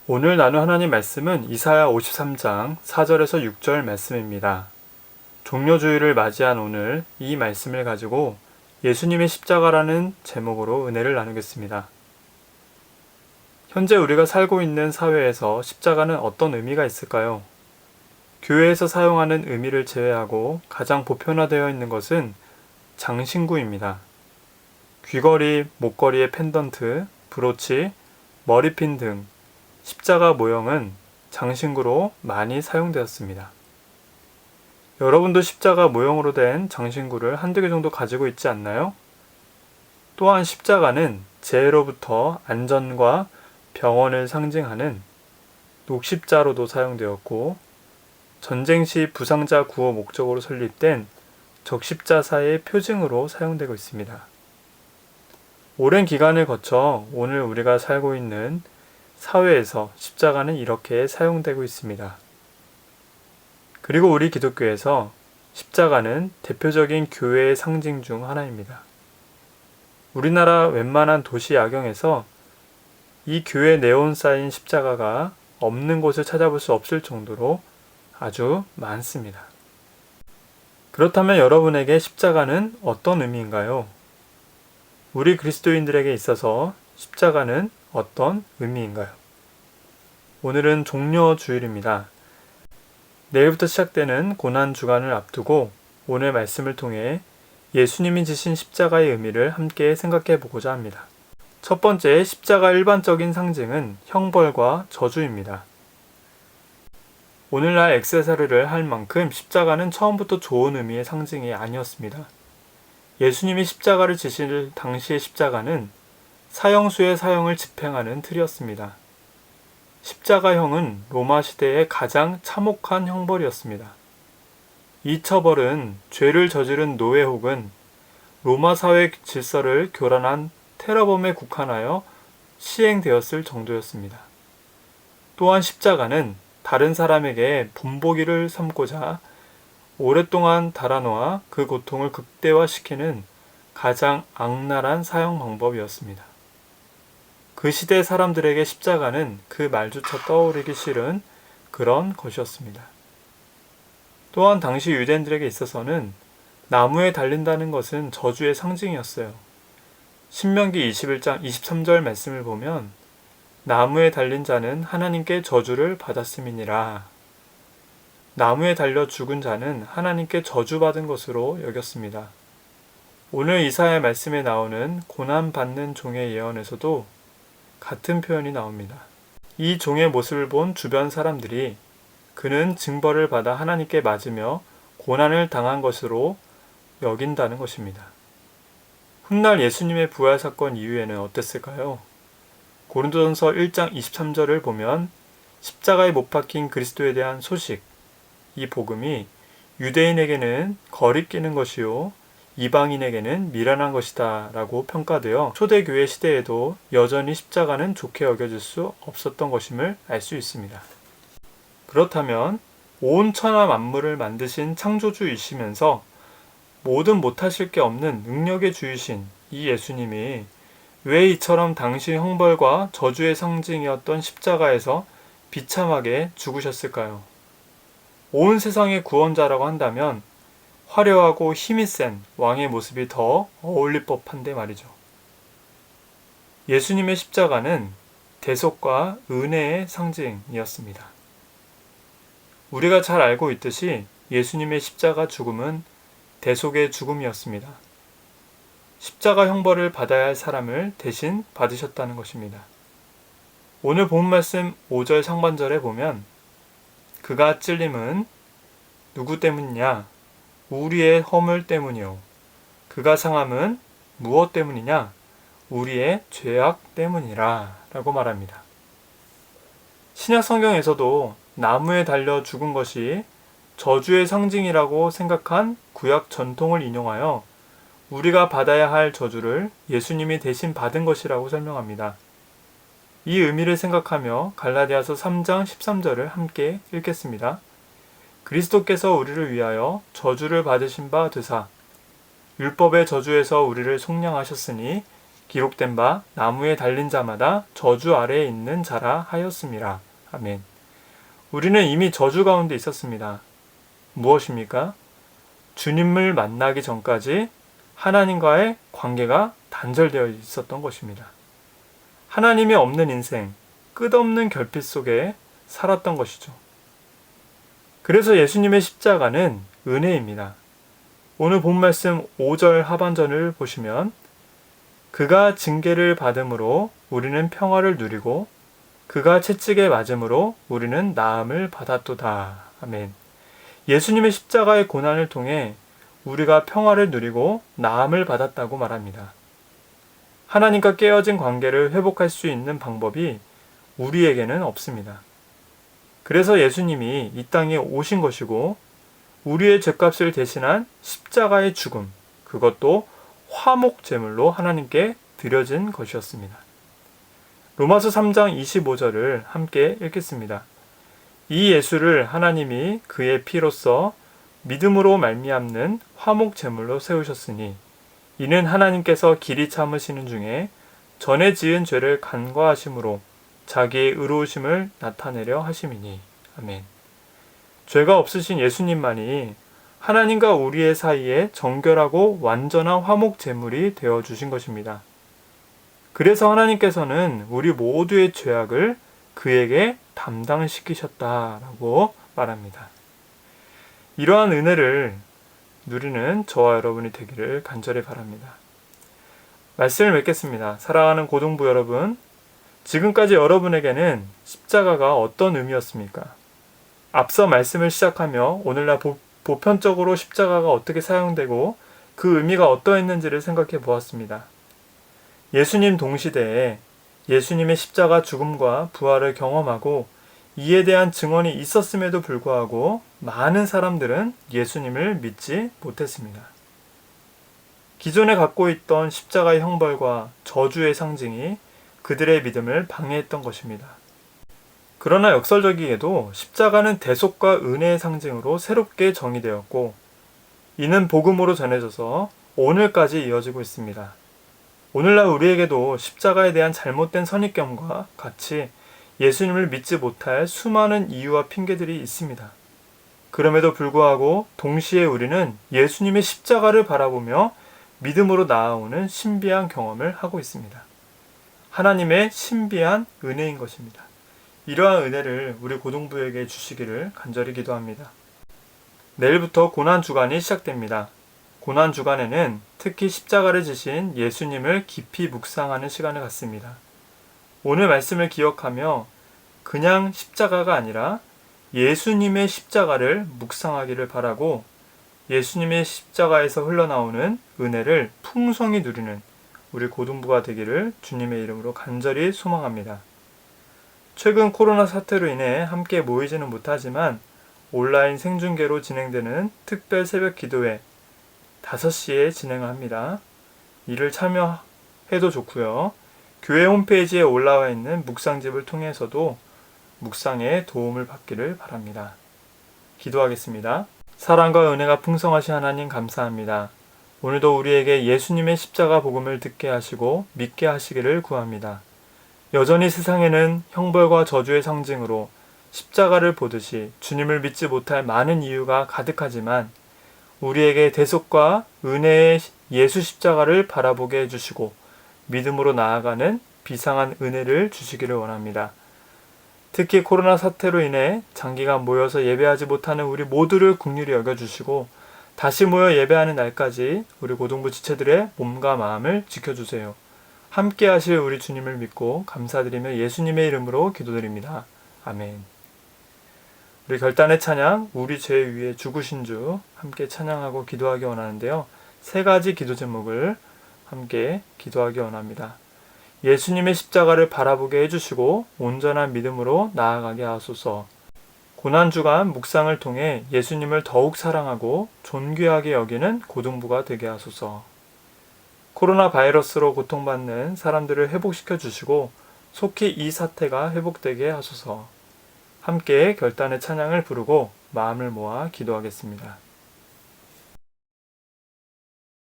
오늘 나눌 하나님 말씀은 이사야 53장 4절에서 6절 말씀입니다. 종료주일을 맞이한 오늘 이 말씀을 가지고 예수님의 십자가라는 제목으로 은혜를 나누겠습니다. 현재 우리가 살고 있는 사회에서 십자가는 어떤 의미가 있을까요? 교회에서 사용하는 의미를 제외하고 가장 보편화되어 있는 것은 장신구입니다. 귀걸이, 목걸이의 펜던트, 브로치, 머리핀 등 십자가 모형은 장신구로 많이 사용되었습니다. 여러분도 십자가 모형으로 된 장신구를 한두 개 정도 가지고 있지 않나요? 또한 십자가는 재해로부터 안전과 병원을 상징하는 녹십자로도 사용되었고, 전쟁 시 부상자 구호 목적으로 설립된 적십자사의 표징으로 사용되고 있습니다. 오랜 기간을 거쳐 오늘 우리가 살고 있는 사회에서 십자가는 이렇게 사용되고 있습니다. 그리고 우리 기독교에서 십자가는 대표적인 교회의 상징 중 하나입니다. 우리나라 웬만한 도시 야경에서 이 교회 네온 사인 십자가가 없는 곳을 찾아볼 수 없을 정도로 아주 많습니다. 그렇다면 여러분에게 십자가는 어떤 의미인가요? 우리 그리스도인들에게 있어서 십자가는 어떤 의미인가요? 오늘은 종료주일입니다. 내일부터 시작되는 고난주간을 앞두고 오늘 말씀을 통해 예수님이 지신 십자가의 의미를 함께 생각해 보고자 합니다. 첫 번째, 십자가의 일반적인 상징은 형벌과 저주입니다. 오늘날 액세서리를 할 만큼 십자가는 처음부터 좋은 의미의 상징이 아니었습니다. 예수님이 십자가를 지실 당시의 십자가는 사형수의 사형을 집행하는 틀이었습니다. 십자가형은 로마 시대의 가장 참혹한 형벌이었습니다. 이 처벌은 죄를 저지른 노예 혹은 로마 사회 질서를 교란한 테러범에 국한하여 시행되었을 정도였습니다. 또한 십자가는 다른 사람에게 본보기를 삼고자 오랫동안 달아놓아 그 고통을 극대화시키는 가장 악랄한 사형 방법이었습니다. 그 시대 사람들에게 십자가는 그 말조차 떠오르기 싫은 그런 것이었습니다. 또한 당시 유대인들에게 있어서는 나무에 달린다는 것은 저주의 상징이었어요. 신명기 21장 23절 말씀을 보면 나무에 달린 자는 하나님께 저주를 받았음이니라. 나무에 달려 죽은 자는 하나님께 저주받은 것으로 여겼습니다. 오늘 이사야 말씀에 나오는 고난받는 종의 예언에서도 같은 표현이 나옵니다. 이 종의 모습을 본 주변 사람들이 그는 징벌을 받아 하나님께 맞으며 고난을 당한 것으로 여긴다는 것입니다. 훗날 예수님의 부활 사건 이후에는 어땠을까요? 고린도전서 1장 23절을 보면 십자가에 못 박힌 그리스도에 대한 소식, 이 복음이 유대인에게는 거리끼는 것이요 이방인에게는 미련한 것이다 라고 평가되어 초대교회 시대에도 여전히 십자가는 좋게 여겨질 수 없었던 것임을 알 수 있습니다. 그렇다면 온 천하 만물을 만드신 창조주이시면서 뭐든 못하실 게 없는 능력의 주이신 이 예수님이 왜 이처럼 당시 형벌과 저주의 상징이었던 십자가에서 비참하게 죽으셨을까요? 온 세상의 구원자라고 한다면 화려하고 힘이 센 왕의 모습이 더 어울릴 법한데 말이죠. 예수님의 십자가는 대속과 은혜의 상징이었습니다. 우리가 잘 알고 있듯이 예수님의 십자가 죽음은 대속의 죽음이었습니다. 십자가 형벌을 받아야 할 사람을 대신 받으셨다는 것입니다. 오늘 본 말씀 5절 상반절에 보면 그가 찔림은 누구 때문이냐? 우리의 허물 때문이요. 그가 상함은 무엇 때문이냐? 우리의 죄악 때문이라 라고 말합니다. 신약 성경에서도 나무에 달려 죽은 것이 저주의 상징이라고 생각한 구약 전통을 인용하여 우리가 받아야 할 저주를 예수님이 대신 받은 것이라고 설명합니다. 이 의미를 생각하며 갈라디아서 3장 13절을 함께 읽겠습니다. 그리스도께서 우리를 위하여 저주를 받으신 바 되사 율법의 저주에서 우리를 속량하셨으니 기록된 바 나무에 달린 자마다 저주 아래에 있는 자라 하였음이라. 아멘. 우리는 이미 저주 가운데 있었습니다. 무엇입니까? 주님을 만나기 전까지 하나님과의 관계가 단절되어 있었던 것입니다. 하나님이 없는 인생, 끝없는 결핍 속에 살았던 것이죠. 그래서 예수님의 십자가는 은혜입니다. 오늘 본 말씀 5절 하반전을 보시면 그가 징계를 받음으로 우리는 평화를 누리고 그가 채찍에 맞음으로 우리는 나음을 받았도다. 아멘. 예수님의 십자가의 고난을 통해 우리가 평화를 누리고 나음을 받았다고 말합니다. 하나님과 깨어진 관계를 회복할 수 있는 방법이 우리에게는 없습니다. 그래서 예수님이 이 땅에 오신 것이고 우리의 죄값을 대신한 십자가의 죽음, 그것도 화목 제물로 하나님께 드려진 것이었습니다. 로마서 3장 25절을 함께 읽겠습니다. 이 예수를 하나님이 그의 피로써 믿음으로 말미암는 화목 제물로 세우셨으니 이는 하나님께서 길이 참으시는 중에 전에 지은 죄를 간과하심으로 자기의 의로우심을 나타내려 하심이니. 아멘. 죄가 없으신 예수님만이 하나님과 우리의 사이에 정결하고 완전한 화목 제물이 되어 주신 것입니다. 그래서 하나님께서는 우리 모두의 죄악을 그에게 담당시키셨다라고 말합니다. 이러한 은혜를 누리는 저와 여러분이 되기를 간절히 바랍니다. 말씀을 맺겠습니다. 사랑하는 고등부 여러분, 지금까지 여러분에게는 십자가가 어떤 의미였습니까? 앞서 말씀을 시작하며 오늘날 보편적으로 십자가가 어떻게 사용되고 그 의미가 어떠했는지를 생각해 보았습니다. 예수님 동시대에 예수님의 십자가 죽음과 부활을 경험하고 이에 대한 증언이 있었음에도 불구하고 많은 사람들은 예수님을 믿지 못했습니다. 기존에 갖고 있던 십자가의 형벌과 저주의 상징이 그들의 믿음을 방해했던 것입니다. 그러나 역설적이게도 십자가는 대속과 은혜의 상징으로 새롭게 정의되었고 이는 복음으로 전해져서 오늘까지 이어지고 있습니다. 오늘날 우리에게도 십자가에 대한 잘못된 선입견과 같이 예수님을 믿지 못할 수많은 이유와 핑계들이 있습니다. 그럼에도 불구하고 동시에 우리는 예수님의 십자가를 바라보며 믿음으로 나아오는 신비한 경험을 하고 있습니다. 하나님의 신비한 은혜인 것입니다. 이러한 은혜를 우리 고등부에게 주시기를 간절히 기도합니다. 내일부터 고난주간이 시작됩니다. 고난주간에는 특히 십자가를 지신 예수님을 깊이 묵상하는 시간을 갖습니다. 오늘 말씀을 기억하며 그냥 십자가가 아니라 예수님의 십자가를 묵상하기를 바라고 예수님의 십자가에서 흘러나오는 은혜를 풍성히 누리는 우리 고등부가 되기를 주님의 이름으로 간절히 소망합니다. 최근 코로나 사태로 인해 함께 모이지는 못하지만 온라인 생중계로 진행되는 특별 새벽 기도회 5시에 진행을 합니다. 이를 참여해도 좋고요. 교회 홈페이지에 올라와 있는 묵상집을 통해서도 묵상에 도움을 받기를 바랍니다. 기도하겠습니다. 사랑과 은혜가 풍성하신 하나님 감사합니다. 오늘도 우리에게 예수님의 십자가 복음을 듣게 하시고 믿게 하시기를 구합니다. 여전히 세상에는 형벌과 저주의 상징으로 십자가를 보듯이 주님을 믿지 못할 많은 이유가 가득하지만 우리에게 대속과 은혜의 예수 십자가를 바라보게 해주시고 믿음으로 나아가는 비상한 은혜를 주시기를 원합니다. 특히 코로나 사태로 인해 장기간 모여서 예배하지 못하는 우리 모두를 긍휼히 여겨주시고 다시 모여 예배하는 날까지 우리 고등부 지체들의 몸과 마음을 지켜주세요. 함께 하실 우리 주님을 믿고 감사드리며 예수님의 이름으로 기도드립니다. 아멘. 우리 결단의 찬양, 우리 죄 위에 죽으신 주 함께 찬양하고 기도하기 원하는데요. 3가지 기도 제목을 함께 기도하기 원합니다. 예수님의 십자가를 바라보게 해주시고 온전한 믿음으로 나아가게 하소서. 고난주간 묵상을 통해 예수님을 더욱 사랑하고 존귀하게 여기는 고등부가 되게 하소서. 코로나 바이러스로 고통받는 사람들을 회복시켜 주시고 속히 이 사태가 회복되게 하소서. 함께 결단의 찬양을 부르고 마음을 모아 기도하겠습니다.